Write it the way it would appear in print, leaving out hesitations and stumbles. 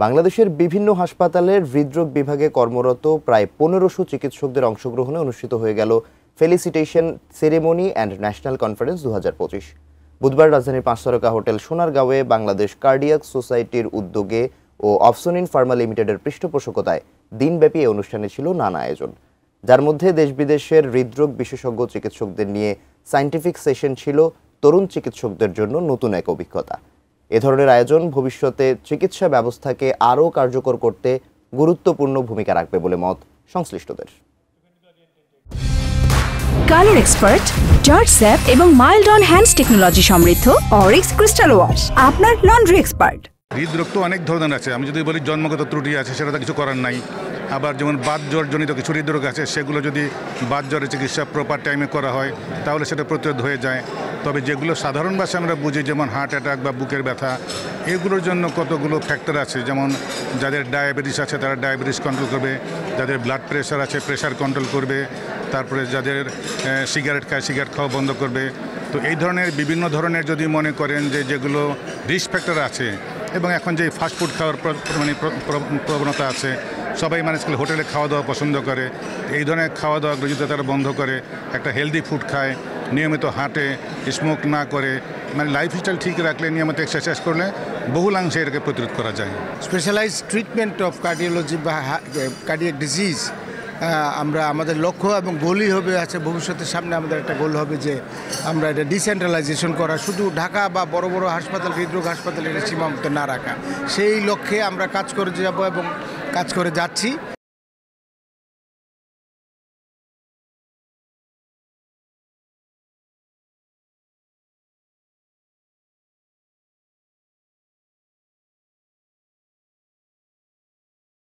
বাংলাদেশের বিভিন্ন হাসপাতালের হৃদরোগ বিভাগে কর্মরত প্রায় ১৫০০ চিকিৎসকদের অংশগ্রহণে অনুষ্ঠিত হয়ে গেল felicitation ceremony and national conference ২০২৫। বুধবার রাজধানীর ৫ তারকা হোটেল সোনারগাঁওয়ে বাংলাদেশ কার্ডিয়াক সোসাইটির উদ্যোগে ও অফসোনিন ফার্মা লিমিটেডের পৃষ্ঠপোষকতায় দিনব্যাপী এই অনুষ্ঠানে ছিল নানা আয়োজন, যার মধ্যে দেশ বিদেশের হৃদরোগ বিশেষজ্ঞ চিকিৎসকদের নিয়ে সায়েন্টিফিক সেশন ছিল তরুণ চিকিৎসকদের জন্য নতুন এক অভিজ্ঞতা। এ ধরনের আয়োজন ভবিষ্যতে চিকিৎসা ব্যবস্থাকে আরও কার্যকর করতে গুরুত্বপূর্ণ ভূমিকা রাখবে বলে মত সংশ্লিষ্টদের। কালার এক্সপার্ট, জর্জ স্যাপ এবং মাইল্ড অন হ্যান্ডস টেকনোলজি সমৃদ্ধ অরিক্স ক্রিস্টাল ওয়াশ আপনার লন্ড্রি এক্সপার্ট। হৃদরোগ তো অনেক ধরনের আছে। আমি যদি বলি জন্মগত ত্রুটি আছে, সেটা তো কিছু করার নাই। আবার যেমন বাত জ্বরজনিত কিছু হৃদরোগ আছে, সেগুলো যদি বাত জ্বরের চিকিৎসা প্রপার টাইমে করা হয় তাহলে সেটা প্রতিরোধ হয়ে যায়। তবে যেগুলো সাধারণ ভাষায় আমরা বুঝি, যেমন হার্ট অ্যাটাক বা বুকের ব্যথা, এগুলোর জন্য কতগুলো ফ্যাক্টর আছে। যেমন যাদের ডায়াবেটিস আছে তারা ডায়াবেটিস কন্ট্রোল করবে, যাদের ব্লাড প্রেশার আছে প্রেশার কন্ট্রোল করবে, তারপরে যাদের সিগারেট খায় সিগারেট খাওয়া বন্ধ করবে। তো এই ধরনের বিভিন্ন ধরনের যদি মনে করেন যে যেগুলো রিস্ক ফ্যাক্টর আছে, এবং এখন যে ফাস্টফুড খাওয়ার প্রবণতা আছে, সবাই মানুষ হোটেলে খাওয়া দাওয়া পছন্দ করে, এই ধরনের খাওয়া দাওয়াগুলো যদি তারা বন্ধ করে একটা হেলদি ফুড খায়, নিয়মিত হাঁটে, স্মোক না করে, মানে লাইফস্টাইল ঠিক রাখলে, নিয়মিত এক্সারসাইজ করলে বহুলাংশে এটাকে প্রতিরোধ করা যায়। স্পেশালাইজড ট্রিটমেন্ট অফ কার্ডিওলজি বা কার্ডিয়াক ডিজিজ আমরা আমাদের লক্ষ্য এবং গোলই হবে আছে ভবিষ্যতের সামনে আমাদের একটা গোল হবে যে আমরা এটা ডিসেন্ট্রালাইজেশন করা, শুধু ঢাকা বা বড় বড় হাসপাতাল, হৃদরোগ হাসপাতাল এটা সীমাবদ্ধ না রাখা, সেই লক্ষ্যে আমরা কাজ করে যাব এবং কাজ করে যাচ্ছি।